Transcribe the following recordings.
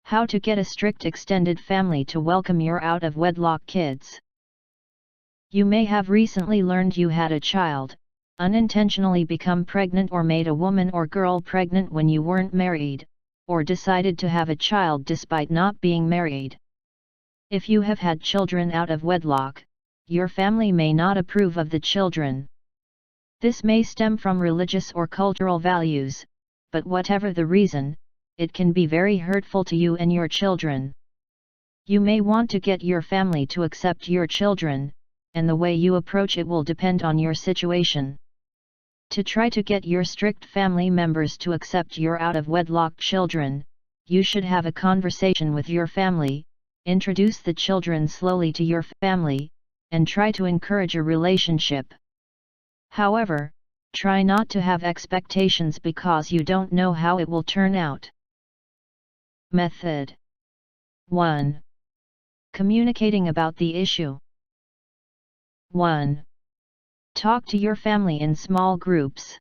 How to get a strict extended family to welcome your out-of-wedlock kids. You may have recently learned you had a child, unintentionally become pregnant or made a woman or girl pregnant when you weren't married, or decided to have a child despite not being married. If you have had children out of wedlock, your family may not approve of the children. This may stem from religious or cultural values, but whatever the reason, it can be very hurtful to you and your children. You may want to get your family to accept your children, and the way you approach it will depend on your situation. To try to get your strict family members to accept your out-of-wedlock children, you should have a conversation with your family, introduce the children slowly to your family, and try to encourage a relationship. However, try not to have expectations because you don't know how it will turn out. Method 1. Communicating about the issue. 1. Talk to your family in small groups.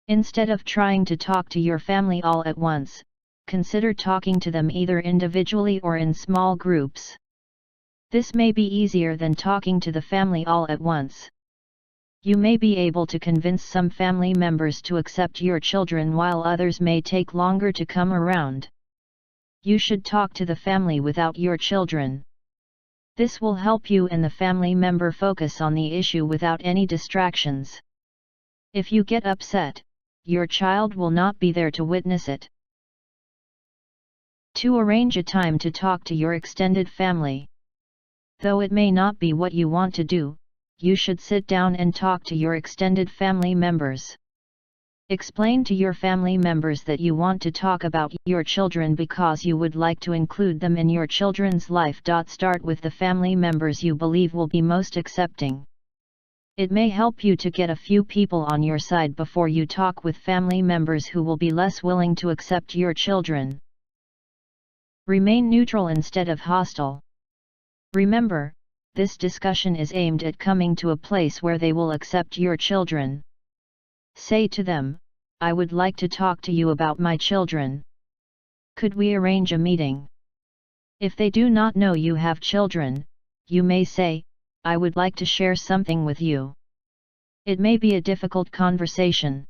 Instead of trying to talk to your family all at once, consider talking to them either individually or in small groups. This may be easier than talking to the family all at once. You may be able to convince some family members to accept your children while others may take longer to come around. You should talk to the family without your children. This will help you and the family member focus on the issue without any distractions. If you get upset, your child will not be there to witness it. 2. Arrange a time to talk to your extended family. Though it may not be what you want to do, you should sit down and talk to your extended family members. Explain to your family members that you want to talk about your children because you would like to include them in your children's life. Start with the family members you believe will be most accepting. It may help you to get a few people on your side before you talk with family members who will be less willing to accept your children. Remain neutral instead of hostile. Remember, this discussion is aimed at coming to a place where they will accept your children. Say to them, "I would like to talk to you about my children. Could we arrange a meeting?" If they do not know you have children, you may say, "I would like to share something with you." It may be a difficult conversation.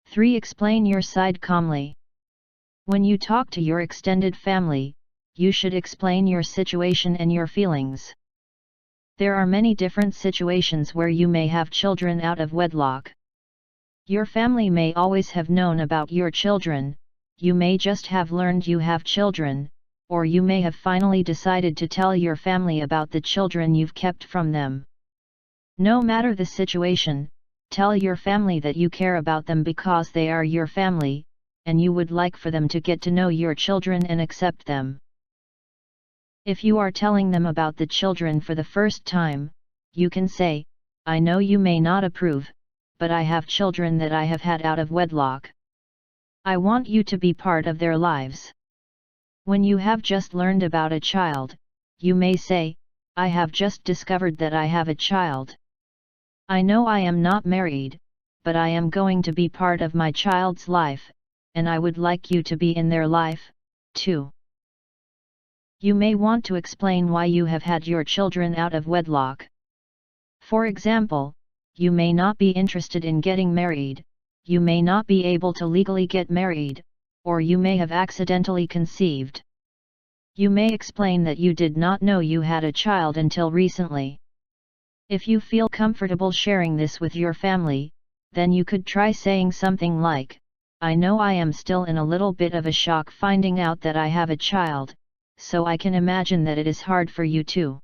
3. Explain your side calmly. When you talk to your extended family, you should explain your situation and your feelings. There are many different situations where you may have children out of wedlock. Your family may always have known about your children, you may just have learned you have children, or you may have finally decided to tell your family about the children you've kept from them. No matter the situation, tell your family that you care about them because they are your family, and you would like for them to get to know your children and accept them. If you are telling them about the children for the first time, you can say, "I know you may not approve, but I have children that I have had out of wedlock. I want you to be part of their lives." When you have just learned about a child, you may say, "I have just discovered that I have a child. I know I am not married, but I am going to be part of my child's life, and I would like you to be in their life, too." You may want to explain why you have had your children out of wedlock. For example, you may not be interested in getting married, you may not be able to legally get married, or you may have accidentally conceived. You may explain that you did not know you had a child until recently. If you feel comfortable sharing this with your family, then you could try saying something like, "I know I am still in a little bit of a shock finding out that I have a child, so I can imagine that it is hard for you too."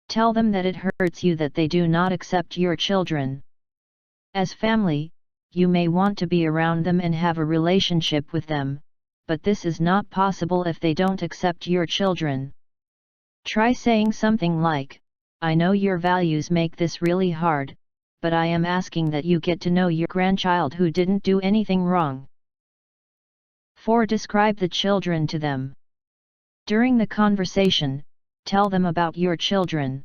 Tell them that it hurts you that they do not accept your children. As family, you may want to be around them and have a relationship with them, but this is not possible if they don't accept your children. Try saying something like, "I know your values make this really hard, but I am asking that you get to know your grandchild who didn't do anything wrong." 4. Describe the children to them. During the conversation, tell them about your children.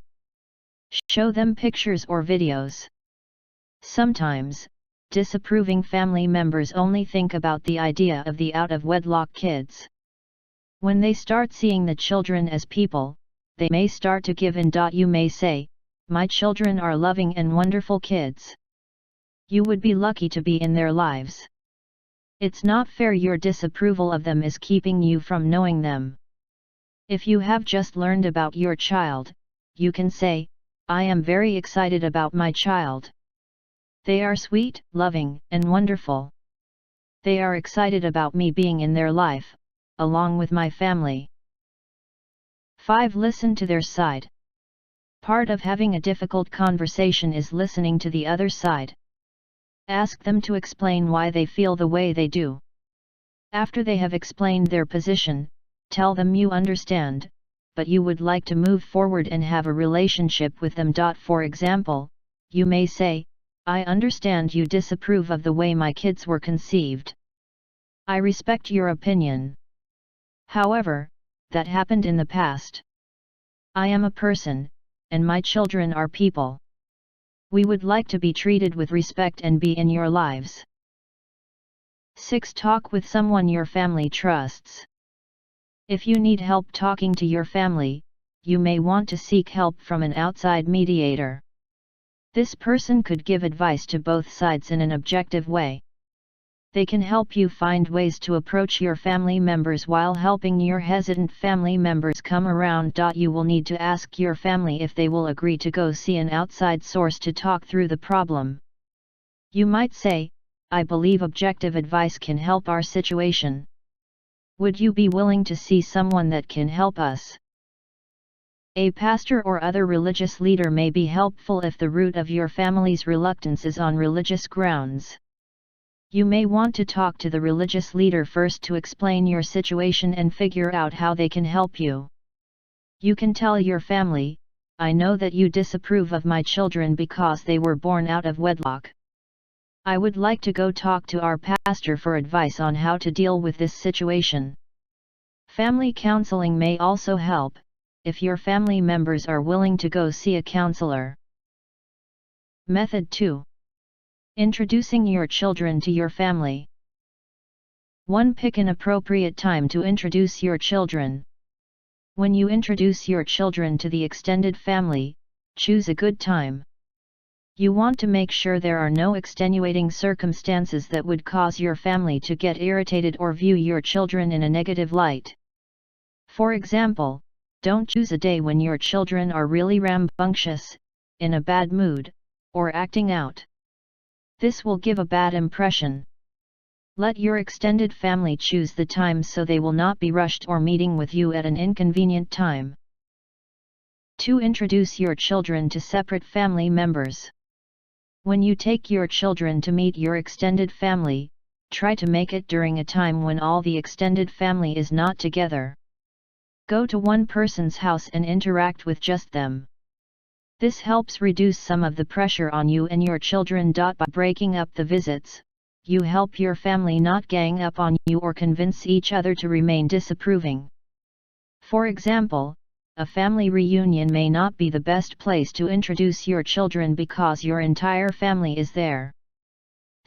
Show them pictures or videos. Sometimes, disapproving family members only think about the idea of the out-of-wedlock kids. When they start seeing the children as people, they may start to give in. You may say, "My children are loving and wonderful kids. You would be lucky to be in their lives. It's not fair your disapproval of them is keeping you from knowing them." If you have just learned about your child, you can say, "I am very excited about my child. They are sweet, loving, and wonderful. They are excited about me being in their life, along with my family." 5. Listen to their side. Part of having a difficult conversation is listening to the other side. Ask them to explain why they feel the way they do. After they have explained their position, tell them you understand, but you would like to move forward and have a relationship with them. For example, you may say, "I understand you disapprove of the way my kids were conceived. I respect your opinion. However, that happened in the past. I am a person, and my children are people. We would like to be treated with respect and be in your lives." 6. Talk with someone your family trusts. If you need help talking to your family, you may want to seek help from an outside mediator. This person could give advice to both sides in an objective way. They can help you find ways to approach your family members while helping your hesitant family members come around. You will need to ask your family if they will agree to go see an outside source to talk through the problem. You might say, "I believe objective advice can help our situation. Would you be willing to see someone that can help us?" A pastor or other religious leader may be helpful if the root of your family's reluctance is on religious grounds. You may want to talk to the religious leader first to explain your situation and figure out how they can help you. You can tell your family, "I know that you disapprove of my children because they were born out of wedlock. I would like to go talk to our pastor for advice on how to deal with this situation." Family counseling may also help, if your family members are willing to go see a counselor. Method 2. Introducing your children to your family. 1. Pick an appropriate time to introduce your children. When you introduce your children to the extended family, choose a good time. You want to make sure there are no extenuating circumstances that would cause your family to get irritated or view your children in a negative light. For example, don't choose a day when your children are really rambunctious, in a bad mood, or acting out. This will give a bad impression. Let your extended family choose the time so they will not be rushed or meeting with you at an inconvenient time. 2. Introduce your children to separate family members. When you take your children to meet your extended family, try to make it during a time when all the extended family is not together. Go to one person's house and interact with just them. This helps reduce some of the pressure on you and your children. By breaking up the visits, you help your family not gang up on you or convince each other to remain disapproving. For example, a family reunion may not be the best place to introduce your children because your entire family is there.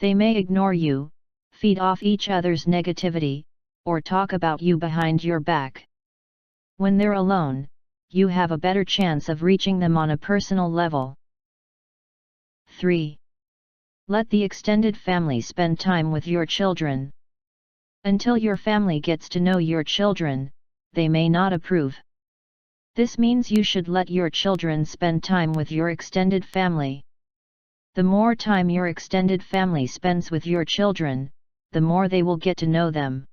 They may ignore you, feed off each other's negativity, or talk about you behind your back. When they're alone, you have a better chance of reaching them on a personal level. 3. Let the extended family spend time with your children. Until your family gets to know your children, they may not approve. This means you should let your children spend time with your extended family. The more time your extended family spends with your children, the more they will get to know them.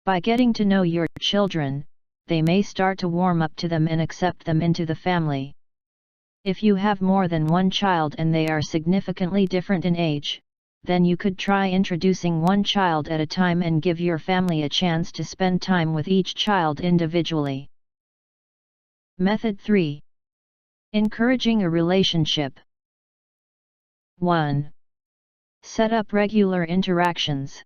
By getting to know your children, they may start to warm up to them and accept them into the family. If you have more than one child and they are significantly different in age, then you could try introducing one child at a time and give your family a chance to spend time with each child individually. Method 3. Encouraging a relationship. 1. Set up regular interactions.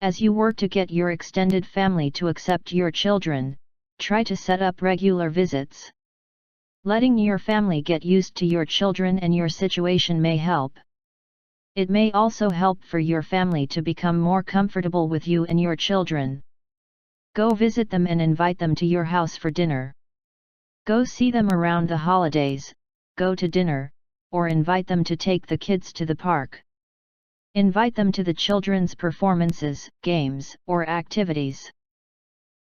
As you work to get your extended family to accept your children, try to set up regular visits. Letting your family get used to your children and your situation may help. It may also help for your family to become more comfortable with you and your children. Go visit them and invite them to your house for dinner. Go see them around the holidays, go to dinner, or invite them to take the kids to the park. Invite them to the children's performances, games, or activities.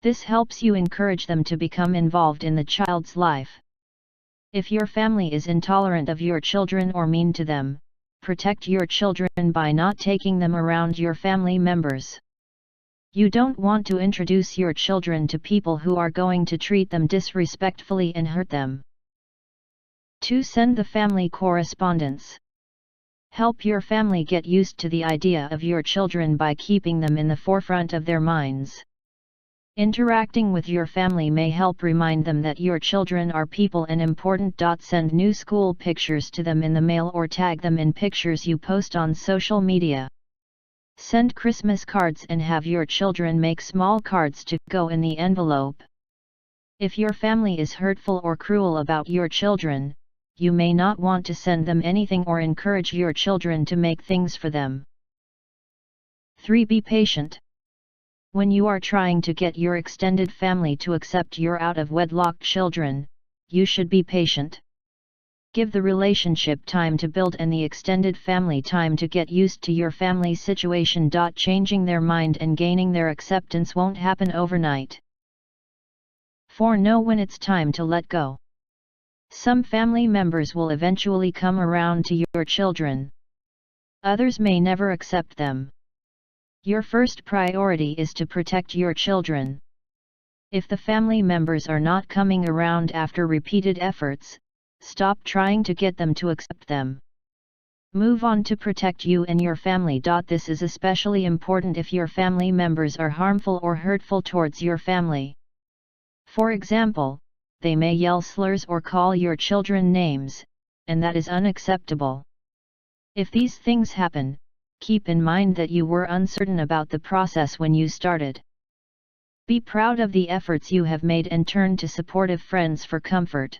This helps you encourage them to become involved in the child's life. If your family is intolerant of your children or mean to them, protect your children by not taking them around your family members. You don't want to introduce your children to people who are going to treat them disrespectfully and hurt them. 2. Send the family correspondence. Help your family get used to the idea of your children by keeping them in the forefront of their minds. Interacting with your family may help remind them that your children are people and important. Send new school pictures to them in the mail or tag them in pictures you post on social media. Send Christmas cards and have your children make small cards to go in the envelope. If your family is hurtful or cruel about your children, you may not want to send them anything or encourage your children to make things for them. 3. Be patient. When you are trying to get your extended family to accept your out-of-wedlock children, you should be patient. Give the relationship time to build and the extended family time to get used to your family situation. Changing their mind and gaining their acceptance won't happen overnight. 4. Know when it's time to let go. Some family members will eventually come around to your children. Others may never accept them. Your first priority is to protect your children. If the family members are not coming around after repeated efforts, stop trying to get them to accept them. Move on to protect you and your family. This is especially important if your family members are harmful or hurtful towards your family. For example, they may yell slurs or call your children names, and that is unacceptable. If these things happen, keep in mind that you were uncertain about the process when you started. Be proud of the efforts you have made and turn to supportive friends for comfort.